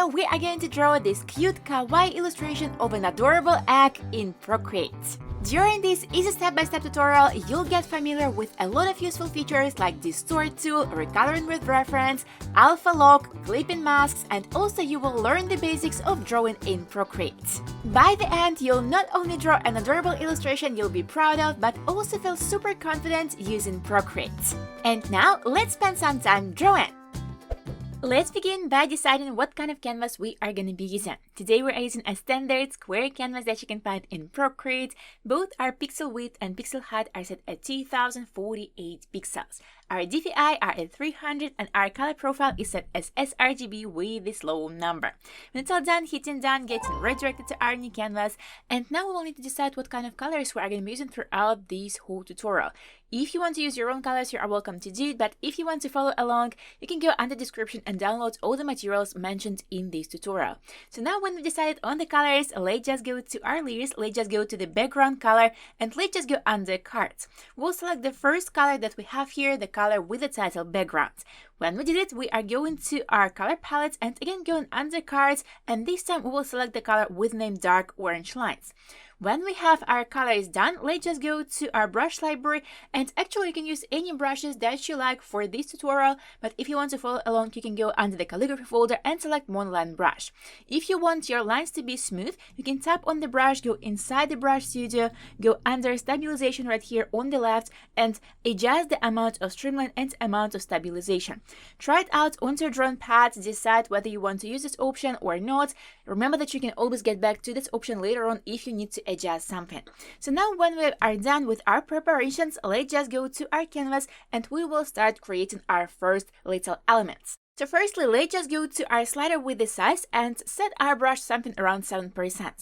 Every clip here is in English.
video, we are going to draw this cute kawaii illustration of an adorable egg in Procreate. During this easy step-by-step tutorial, you'll get familiar with a lot of useful features like Distort Tool, Recoloring with Reference, Alpha Lock, Clipping Masks, and also you will learn the basics of drawing in Procreate. By the end, you'll not only draw an adorable illustration you'll be proud of, but also feel super confident using Procreate. And now, let's spend some time drawing! Let's begin by deciding what kind of canvas we are going to be using. Today we're using a standard square canvas that you can find in Procreate. Both our pixel width and pixel height are set at 2048 pixels. Our DPI are at 300 and our color profile is set as sRGB with this low number. When it's all done, hitting done gets redirected to our new canvas, and now we will need to decide what kind of colors we are going to be using throughout this whole tutorial. If you want to use your own colors, you are welcome to do it, but if you want to follow along, you can go under the description and download all the materials mentioned in this tutorial. So now when we decided on the colors, let's just go to our layers, let's just go to the background color, and let's just go under cards. We'll select the first color that we have here, the color with the title background. When we did it, we are going to our color palette and again going under cards, and this time we will select the color with name dark orange lines. When we have our colors done, let's just go to our brush library, and actually you can use any brushes that you like for this tutorial, but if you want to follow along, you can go under the calligraphy folder and select monoline brush. If you want your lines to be smooth, you can tap on the brush, go inside the brush studio, go under stabilization right here on the left, and adjust the amount of streamline and amount of stabilization. Try it out onto your drawing pad to decide whether you want to use this option or not. Remember that you can always get back to this option later on if you need to adjust something. So now when we are done with our preparations, let's just go to our canvas and we will start creating our first little elements. So firstly, let's just go to our slider with the size and set our brush something around 7%.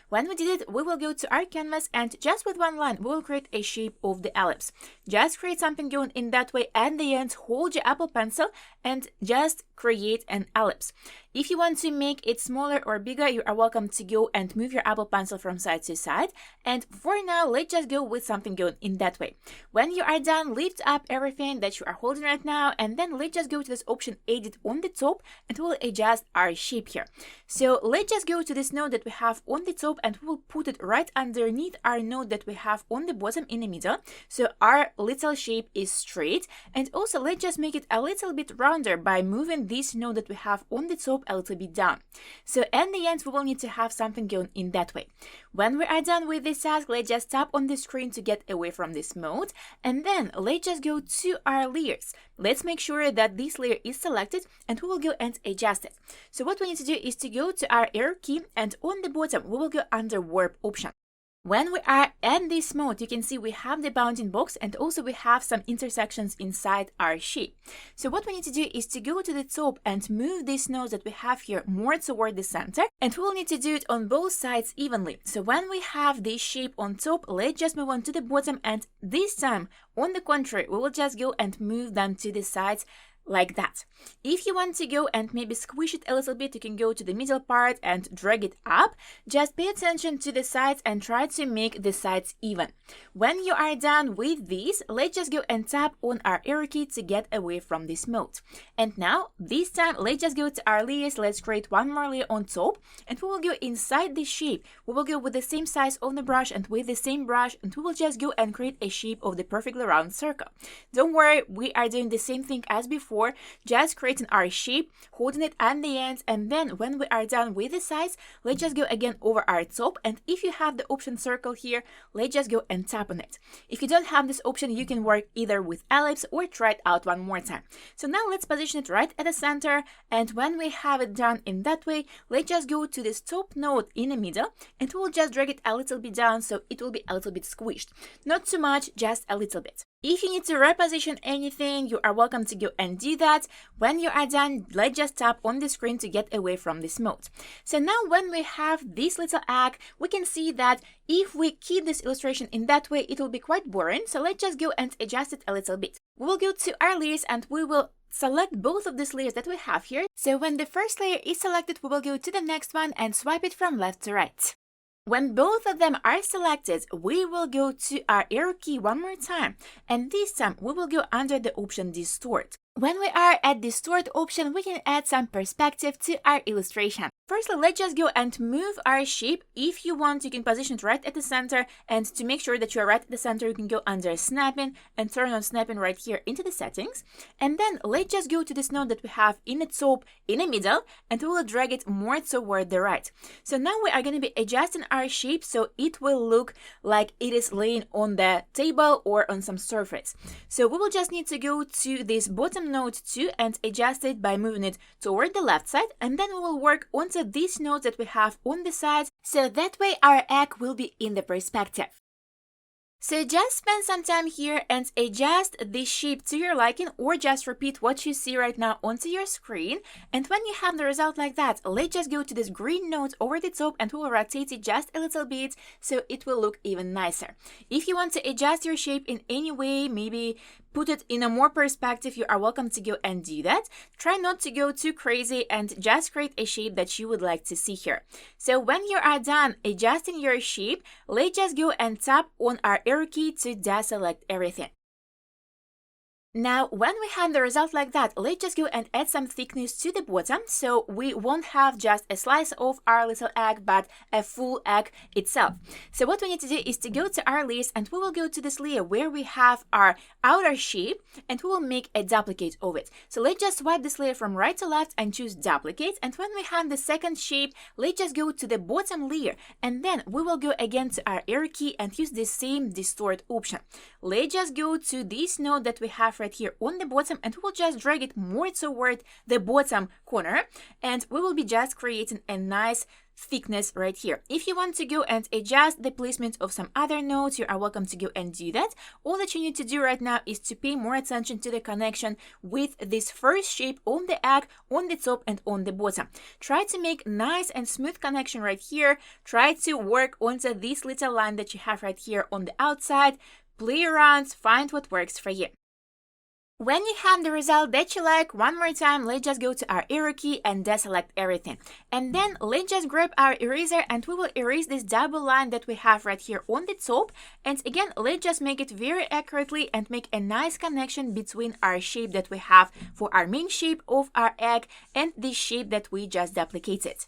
When we did it, we will go to our canvas and just with one line, we will create a shape of the ellipse. Just create something going in that way. At the end, hold your Apple Pencil and just create an ellipse. If you want to make it smaller or bigger, you are welcome to go and move your Apple Pencil from side to side. And for now, let's just go with something going in that way. When you are done, lift up everything that you are holding right now, and then let's just go to this option Edit on the top, and we'll adjust our shape here. So let's just go to this node that we have on the top, and we'll put it right underneath our node that we have on the bottom in the middle. So our little shape is straight, and also let's just make it a little bit rounder by moving this node that we have on the top a little bit down. So in the end, we will need to have something going in that way. When we are done with this task, let's just tap on the screen to get away from this mode, and then let's just go to our layers. Let's make sure that this layer is selected, and we will go and adjust it. So what we need to do is to go to our arrow key, and on the bottom we will go under warp option. When we are in this mode, you can see we have the bounding box and also we have some intersections inside our shape. So what we need to do is to go to the top and move these nodes that we have here more toward the center, and we will need to do it on both sides evenly. So when we have this shape on top, let's just move on to the bottom, and this time, on the contrary, we will just go and move them to the sides like that. If you want to go and maybe squish it a little bit, you can go to the middle part and drag it up. Just pay attention to the sides and try to make the sides even. When you are done with this, let's just go and tap on our arrow key to get away from this mode. And now, this time, let's just go to our layers. Let's create one more layer on top, and we will go inside the shape. We will go with the same size of the brush and with the same brush, and we will just go and create a shape of the perfectly round circle. Don't worry, we are doing the same thing as before. Just creating our shape, holding it at the end, and then when we are done with the size, let's just go again over our top, and if you have the option circle here, let's just go and tap on it. If you don't have this option, you can work either with ellipse or try it out one more time. So now let's position it right at the center, and when we have it done in that way, let's just go to this top node in the middle, and we'll just drag it a little bit down so it will be a little bit squished. Not too much, just a little bit. If you need to reposition anything, you are welcome to go and do that. When you are done, let's just tap on the screen to get away from this mode. So now when we have this little egg, we can see that if we keep this illustration in that way, it will be quite boring. So let's just go and adjust it a little bit. We will go to our layers and we will select both of these layers that we have here. So when the first layer is selected, we will go to the next one and swipe it from left to right. When both of them are selected, we will go to our arrow key one more time, and this time we will go under the option Distort. When we are at Distort option, we can add some perspective to our illustration. Firstly, let's just go and move our shape. If you want, you can position it right at the center, and to make sure that you're right at the center, you can go under snapping and turn on snapping right here into the settings. And then let's just go to this node that we have in the top in the middle, and we will drag it more toward the right. So now we are going to be adjusting our shape so it will look like it is laying on the table or on some surface. So we will just need to go to this bottom node too and adjust it by moving it toward the left side, and then we will work onto these nodes that we have on the side, so that way our egg will be in the perspective. So just spend some time here and adjust this shape to your liking, or just repeat what you see right now onto your screen. And when you have the result like that, let's just go to this green node over the top and we will rotate it just a little bit so it will look even nicer. If you want to adjust your shape in any way, maybe put it in a more perspective, you are welcome to go and do that. Try not to go too crazy and just create a shape that you would like to see here. So when you are done adjusting your shape, let's just go and tap on our arrow key to deselect everything. Now, when we have the result like that, let's just go and add some thickness to the bottom, so we won't have just a slice of our little egg, but a full egg itself. So what we need to do is to go to our list, and we will go to this layer where we have our outer shape, and we will make a duplicate of it. So let's just swipe this layer from right to left and choose duplicate, and when we have the second shape, let's just go to the bottom layer, and then we will go again to our arrow key and use the same distort option. Let's just go to this node that we have right here on the bottom, and we will just drag it more toward the bottom corner, and we will be just creating a nice thickness right here. If you want to go and adjust the placement of some other nodes, you are welcome to go and do that. All that you need to do right now is to pay more attention to the connection with this first shape on the egg, on the top and on the bottom. Try to make nice and smooth connection right here. Try to work onto this little line that you have right here on the outside. Play around, find what works for you. When you have the result that you like, one more time, let's just go to our arrow key and deselect everything. And then let's just grab our eraser and we will erase this double line that we have right here on the top. And again, let's just make it very accurately and make a nice connection between our shape that we have for our main shape of our egg and this shape that we just duplicated.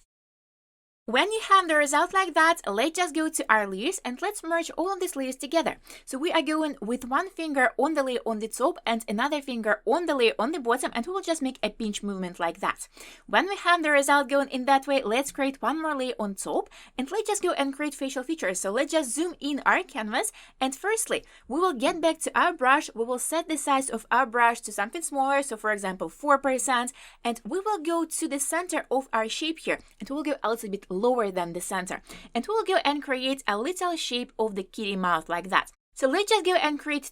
When you have the result like that, let's just go to our layers and let's merge all of these layers together. So we are going with one finger on the layer on the top and another finger on the layer on the bottom, and we will just make a pinch movement like that. When we have the result going in that way, let's create one more layer on top and let's just go and create facial features. So let's just zoom in our canvas, and firstly, we will get back to our brush. We will set the size of our brush to something smaller, so for example 4%, and we will go to the center of our shape here, and we will go a little bit lower than the center, and we'll go and create a little shape of the kitty mouth like that. So let's just go and create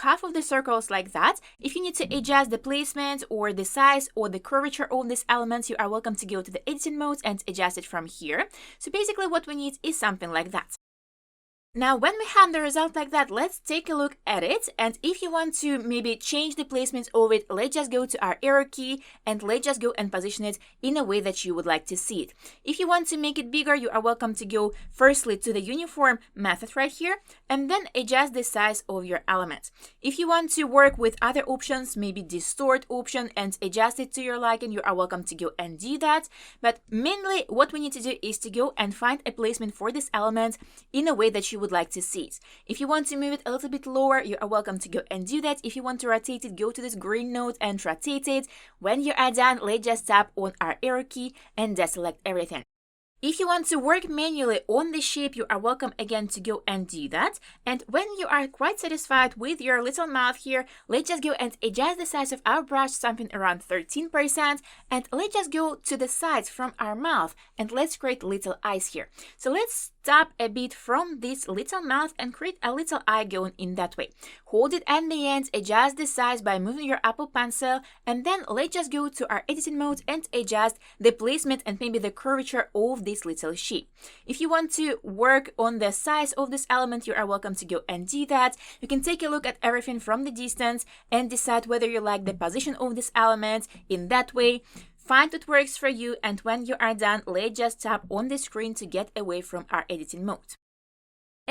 half of the circles like that. If you need to adjust the placement or the size or the curvature of these elements, you are welcome to go to the editing mode and adjust it from here. So basically what we need is something like that. Now, when we have the result like that, let's take a look at it. And if you want to maybe change the placement of it, let's just go to our arrow key and let's just go and position it in a way that you would like to see it. If you want to make it bigger, you are welcome to go firstly to the uniform method right here and then adjust the size of your element. If you want to work with other options, maybe distort option and adjust it to your liking, you are welcome to go and do that. But mainly what we need to do is to go and find a placement for this element in a way that you would like to see it. If you want to move it a little bit lower, you are welcome to go and do that. If you want to rotate it, go to this green node and rotate it. When you are done, let's just tap on our arrow key and deselect everything. If you want to work manually on the shape, you are welcome again to go and do that. And when you are quite satisfied with your little mouth here, let's just go and adjust the size of our brush, something around 13%. And let's just go to the sides from our mouth and let's create little eyes here. So let's tap a bit from this little mouth and create a little eye going in that way. Hold it at the end, adjust the size by moving your Apple Pencil, and then let's just go to our editing mode and adjust the placement and maybe the curvature of this little shape. If you want to work on the size of this element, you are welcome to go and do that. You can take a look at everything from the distance and decide whether you like the position of this element in that way. Find what works for you, and when you are done, let's just tap on the screen to get away from our editing mode.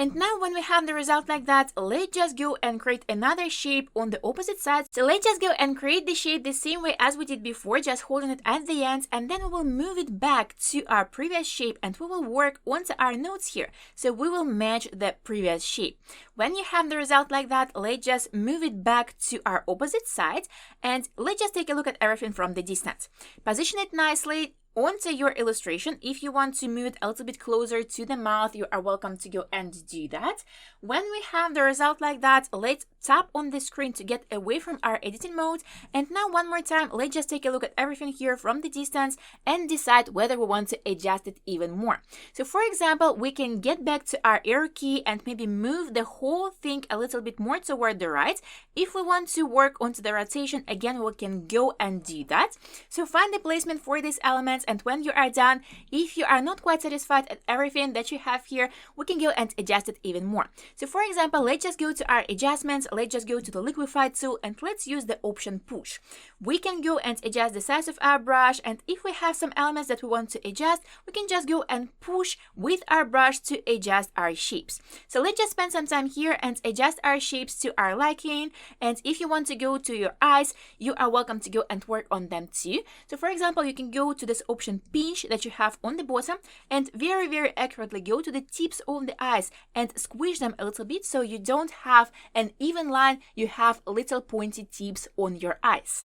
And now when we have the result like that, let's just go and create another shape on the opposite side. So let's just go and create the shape the same way as we did before, just holding it at the end, and then we will move it back to our previous shape and we will work onto our nodes here. So we will match the previous shape. When you have the result like that, let's just move it back to our opposite side and let's just take a look at everything from the distance. Position it nicely onto your illustration. If you want to move it a little bit closer to the mouth, you are welcome to go and do that. When we have the result like that, let's tap on the screen to get away from our editing mode. And now one more time, let's just take a look at everything here from the distance and decide whether we want to adjust it even more. So for example, we can get back to our arrow key and maybe move the whole thing a little bit more toward the right. If we want to work onto the rotation, again, we can go and do that. So find the placement for these elements, and when you are done, if you are not quite satisfied at everything that you have here, we can go and adjust it even more. So for example, let's just go to our adjustments, let's just go to the liquify tool and let's use the option push. We can go and adjust the size of our brush, and if we have some elements that we want to adjust, we can just go and push with our brush to adjust our shapes. So let's just spend some time here and adjust our shapes to our liking, and if you want to go to your eyes, you are welcome to go and work on them too. So for example, you can go to this option pinch that you have on the bottom and very accurately go to the tips of the eyes and squish them a little bit so you don't have an even line, you have little pointy tips on your eyes.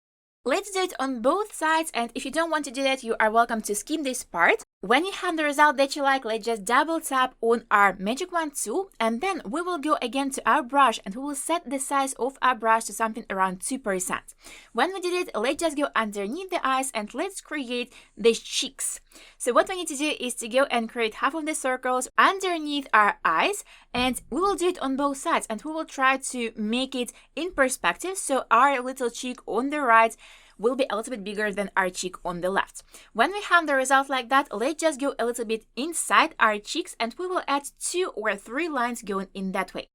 Let's do it on both sides, and if you don't want to do that, you are welcome to skip this part. When you have the result that you like, let's just double tap on our magic wand tool, and then we will go again to our brush and we will set the size of our brush to something around 2%. When we did it, let's just go underneath the eyes and let's create the cheeks. So what we need to do is to go and create half of the circles underneath our eyes, and we will do it on both sides, and we will try to make it in perspective so our little cheek on the right will be a little bit bigger than our cheek on the left. When we have the result like that, let's just go a little bit inside our cheeks and we will add 2 or 3 lines going in that way.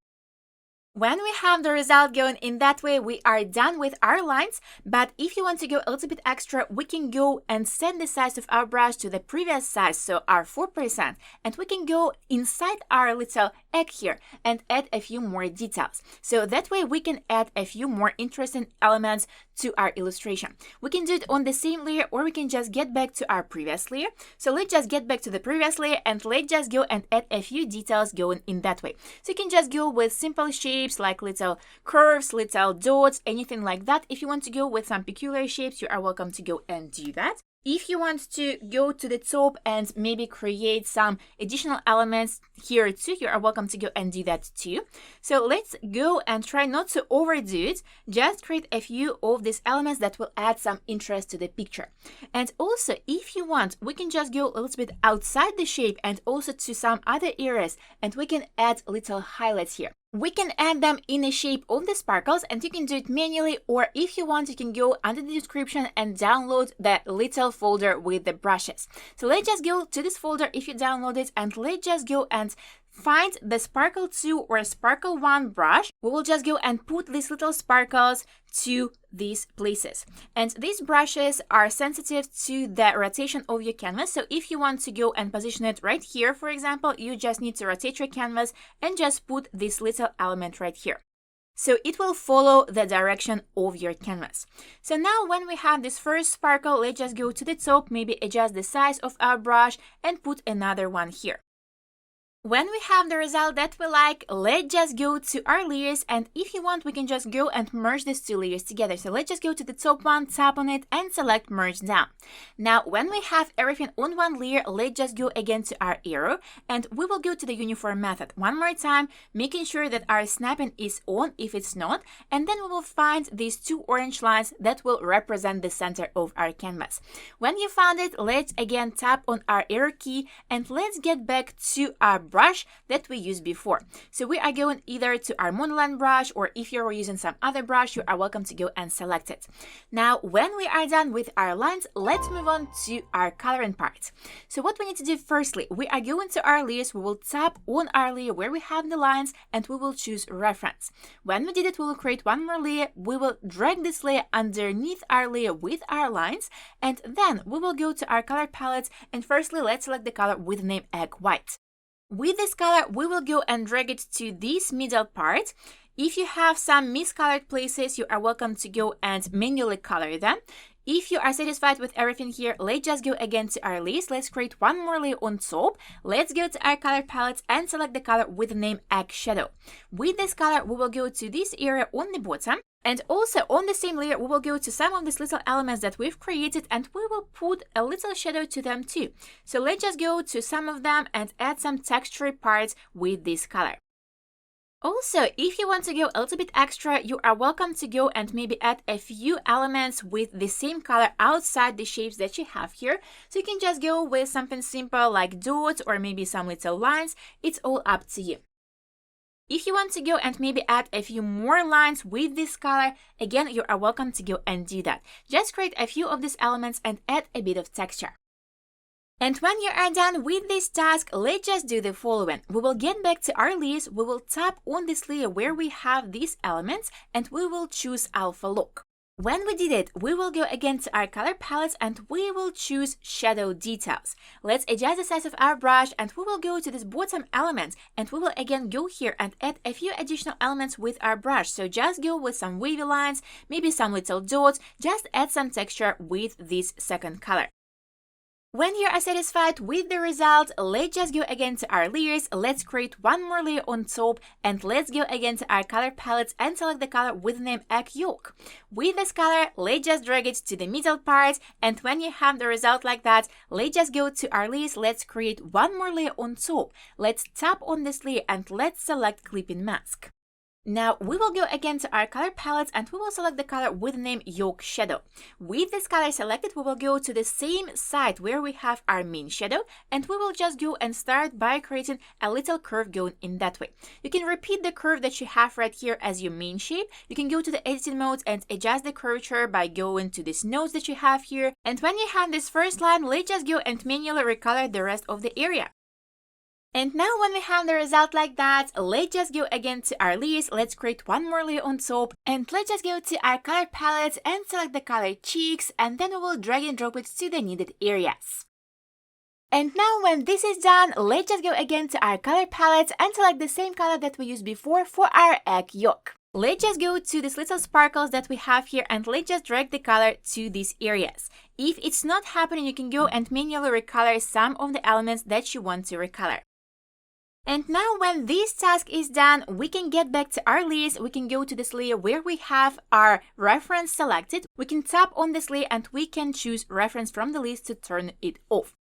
When we have the result going in that way, we are done with our lines, but if you want to go a little bit extra, we can go and set the size of our brush to the previous size, so our 4%, and we can go inside our little egg here and add a few more details. So that way we can add a few more interesting elements to our illustration. We can do it on the same layer, or we can just get back to our previous layer. So let's just get back to the previous layer and let's just go and add a few details going in that way. So you can just go with simple shapes like little curves, little dots, anything like that. If you want to go with some peculiar shapes, you are welcome to go and do that. If you want to go to the top and maybe create some additional elements here too, you are welcome to go and do that too. So let's go and try not to overdo it. Just create a few of these elements that will add some interest to the picture. And also, if you want, we can just go a little bit outside the shape and also to some other areas, and we can add little highlights here. We can add them in the shape of the sparkles, and you can do it manually, or if you want, you can go under the description and download the little folder with the brushes. So let's just go to this folder if you download it, and let's just go and find the Sparkle 2 or Sparkle 1 brush. We will just go and put these little sparkles to these places. And these brushes are sensitive to the rotation of your canvas. So if you want to go and position it right here, for example, you just need to rotate your canvas and just put this little element right here. So it will follow the direction of your canvas. So now when we have this first sparkle, let's just go to the top, maybe adjust the size of our brush and put another one here. When we have the result that we like, let's just go to our layers, and if you want, we can just go and merge these 2 layers together. So let's just go to the top one, tap on it, and select merge down. Now, when we have everything on one layer, let's just go again to our arrow, and we will go to the uniform method one more time, making sure that our snapping is on if it's not, and then we will find these 2 orange lines that will represent the center of our canvas. When you found it, let's again tap on our arrow key, and let's get back to our brush that we used before. So we are going either to our monoline brush, or if you're using some other brush, you are welcome to go and select it. Now, when we are done with our lines, let's move on to our coloring part. So what we need to do firstly, we are going to our layers, we will tap on our layer where we have the lines, and we will choose reference. When we did it, we will create one more layer, we will drag this layer underneath our layer with our lines, and then we will go to our color palette, and firstly, let's select the color with the name Egg White. With this color, we will go and drag it to this middle part. If you have some miscolored places, you are welcome to go and manually color them. If you are satisfied with everything here, let's just go again to our list. Let's create one more layer on top. Let's go to our color palette and select the color with the name Egg Shadow. With this color, we will go to this area on the bottom. And also on the same layer, we will go to some of these little elements that we've created and we will put a little shadow to them too. So let's just go to some of them and add some textured parts with this color. Also, if you want to go a little bit extra, you are welcome to go and maybe add a few elements with the same color outside the shapes that you have here. So you can just go with something simple like dots or maybe some little lines. It's all up to you. If you want to go and maybe add a few more lines with this color, again, you are welcome to go and do that. Just create a few of these elements and add a bit of texture. And when you are done with this task, let's just do the following. We will get back to our list, we will tap on this layer where we have these elements, and we will choose Alpha Lock. When we did it, we will go again to our color palettes and we will choose Shadow Details. Let's adjust the size of our brush and we will go to this bottom element and we will again go here and add a few additional elements with our brush. So just go with some wavy lines, maybe some little dots, just add some texture with this second color. When you are satisfied with the result, let's just go again to our layers, let's create one more layer on top, and let's go again to our color palettes and select the color with the name Egg Yolk. With this color, let's just drag it to the middle part, and when you have the result like that, let's just go to our layers, let's create one more layer on top. Let's tap on this layer and let's select Clipping Mask. Now we will go again to our color palettes and we will select the color with the name Yolk Shadow. With this color selected, we will go to the same side where we have our main shadow and we will just go and start by creating a little curve going in that way. You can repeat the curve that you have right here as your main shape. You can go to the editing mode and adjust the curvature by going to these nodes that you have here. And when you have this first line, let's just go and manually recolor the rest of the area. And now when we have the result like that, let's just go again to our list, let's create one more layer on top, and let's just go to our color palette and select the color Cheeks, and then we will drag and drop it to the needed areas. And now when this is done, let's just go again to our color palette and select the same color that we used before for our egg yolk. Let's just go to these little sparkles that we have here and let's just drag the color to these areas. If it's not happening, you can go and manually recolor some of the elements that you want to recolor. And now when this task is done, we can get back to our list, we can go to this layer where we have our reference selected, we can tap on this layer and we can choose reference from the list to turn it off.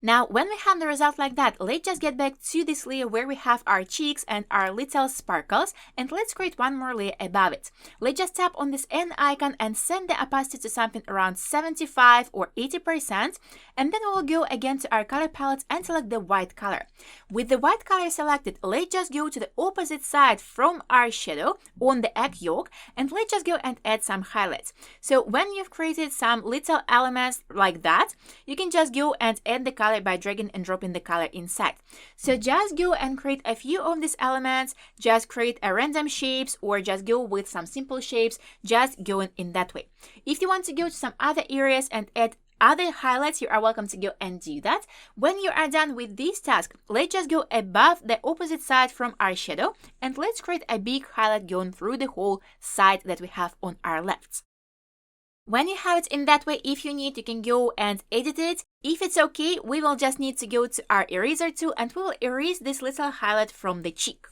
Now, when we have the result like that, let's just get back to this layer where we have our cheeks and our little sparkles, and let's create one more layer above it. Let's just tap on this N icon and set the opacity to something around 75 or 80%, and then we will go again to our color palette and select the white color. With the white color selected, let's just go to the opposite side from our shadow on the egg yolk, and let's just go and add some highlights. So when you've created some little elements like that, you can just go and add the color by dragging and dropping the color inside. So just go and create a few of these elements, just create a random shapes or just go with some simple shapes, just going in that way. If you want to go to some other areas and add other highlights, you are welcome to go and do that. When you are done with this task, let's just go above the opposite side from our shadow and let's create a big highlight going through the whole side that we have on our left. When you have it in that way, if you need, you can go and edit it. If it's okay, we will just need to go to our eraser tool and we will erase this little highlight from the cheek.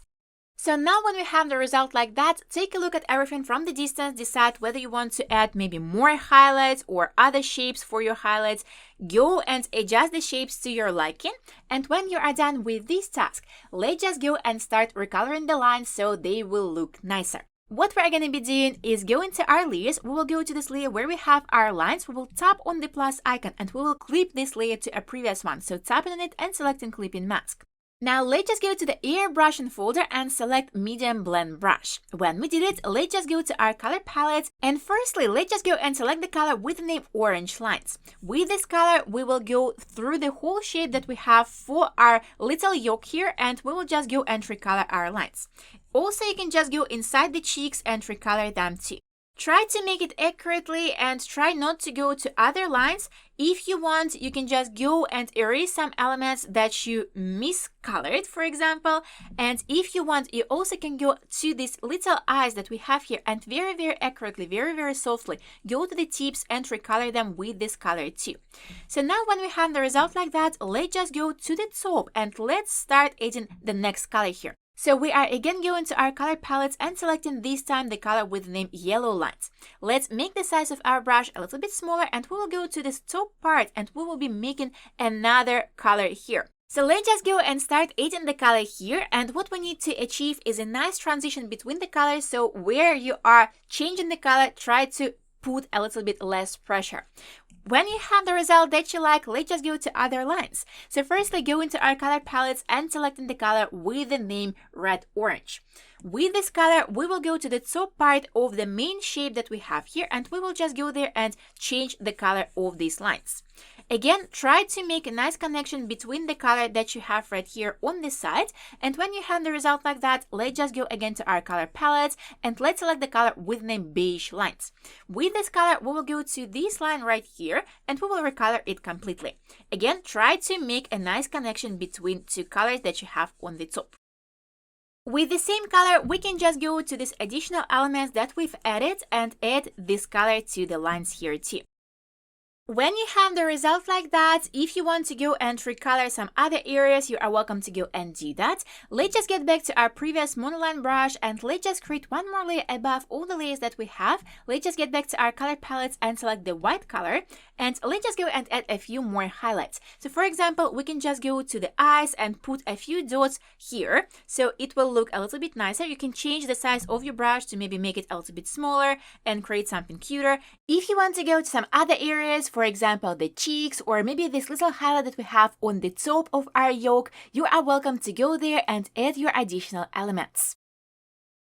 So now when we have the result like that, take a look at everything from the distance, decide whether you want to add maybe more highlights or other shapes for your highlights. Go and adjust the shapes to your liking. And when you are done with this task, let's just go and start recoloring the lines so they will look nicer. What we're going to be doing is going to our layers, we will go to this layer where we have our lines, we will tap on the plus icon and we will clip this layer to a previous one. So tapping on it and selecting Clipping Mask. Now let's just go to the airbrushing folder and select medium blend brush. When we did it, let's just go to our color palette and firstly, let's just go and select the color with the name Orange Lines. With this color, we will go through the whole shape that we have for our little yolk here and we will just go and recolor our lines. Also, you can just go inside the cheeks and recolor them too. Try to make it accurately and try not to go to other lines. If you want, you can just go and erase some elements that you miscolored, for example. And if you want, you also can go to these little eyes that we have here and very, very accurately, very, very softly go to the tips and recolor them with this color too. So now when we have the result like that, let's just go to the top and let's start adding the next color here. So we are again going to our color palettes and selecting this time the color with the name Yellow Lines. Let's make the size of our brush a little bit smaller and we will go to this top part and we will be making another color here. So let's just go and start adding the color here, and what we need to achieve is a nice transition between the colors, so where you are changing the color, try to put a little bit less pressure. When you have the result that you like, let's just go to other lines. So firstly, go into our color palettes and selecting the color with the name Red Orange. With this color, we will go to the top part of the main shape that we have here, and we will just go there and change the color of these lines. Again, try to make a nice connection between the color that you have right here on this side. And when you have the result like that, let's just go again to our color palettes and let's select the color with name Beige Lines. With this color, we will go to this line right here and we will recolor it completely. Again, try to make a nice connection between two colors that you have on the top. With the same color, we can just go to these additional elements that we've added and add this color to the lines here too. When you have the result like that, if you want to go and recolor some other areas, you are welcome to go and do that. Let's just get back to our previous monoline brush and let's just create one more layer above all the layers that we have. Let's just get back to our color palettes and select the white color. And let's just go and add a few more highlights. So for example, we can just go to the eyes and put a few dots here. So it will look a little bit nicer. You can change the size of your brush to maybe make it a little bit smaller and create something cuter. If you want to go to some other areas, for example, the cheeks or maybe this little highlight that we have on the top of our yoke, you are welcome to go there and add your additional elements.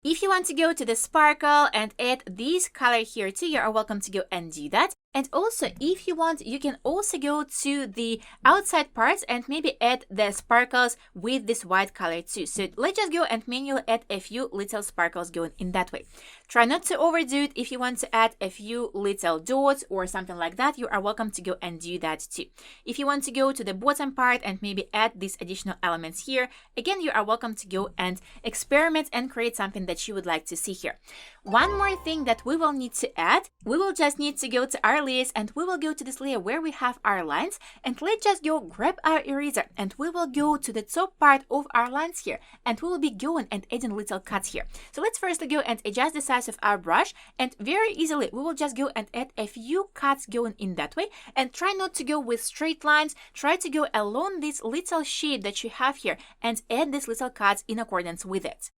If you want to go to the sparkle and add this color here too, you are welcome to go and do that. And also, if you want, you can also go to the outside parts and maybe add the sparkles with this white color too. So let's just go and manually add a few little sparkles going in that way. Try not to overdo it. If you want to add a few little dots or something like that, you are welcome to go and do that too. If you want to go to the bottom part and maybe add these additional elements here, again, you are welcome to go and experiment and create something that you would like to see here. One more thing that we will need to add, we will just need to go to our layers and we will go to this layer where we have our lines, and let's just go grab our eraser and we will go to the top part of our lines here and we will be going and adding little cuts here. So let's firstly go and adjust the size of our brush, and very easily we will just go and add a few cuts going in that way, and try not to go with straight lines, try to go along this little shape that you have here and add these little cuts in accordance with it.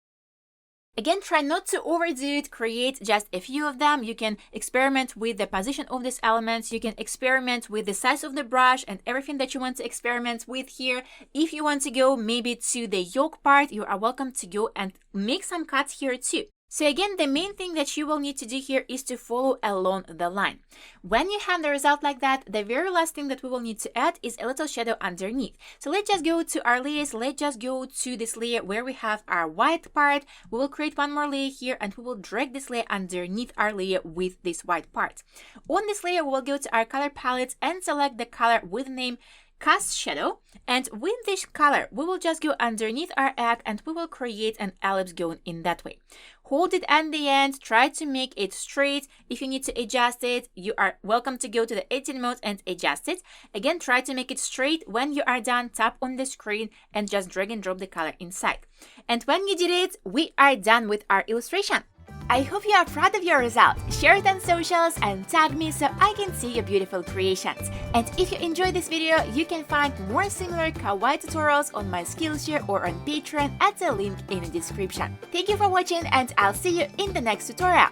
Again, try not to overdo it, create just a few of them. You can experiment with the position of these elements. You can experiment with the size of the brush and everything that you want to experiment with here. If you want to go maybe to the yoke part, you are welcome to go and make some cuts here too. So again, the main thing that you will need to do here is to follow along the line. When you have the result like that, the very last thing that we will need to add is a little shadow underneath. So let's just go to our layers. Let's just go to this layer where we have our white part. We will create one more layer here and we will drag this layer underneath our layer with this white part. On this layer, we will go to our color palettes and select the color with the name Cast Shadow, and with this color we will just go underneath our egg and we will create an ellipse going in that way. Hold it at the end, try to make it straight. If you need to adjust it, you are welcome to go to the editing mode and adjust it. Again, try to make it straight. When you are done, tap on the screen and just drag and drop the color inside. And when you did it, we are done with our illustration. I hope you are proud of your result. Share it on socials and tag me so I can see your beautiful creations. And if you enjoyed this video, you can find more similar kawaii tutorials on my Skillshare or on Patreon at the link in the description. Thank you for watching and I'll see you in the next tutorial.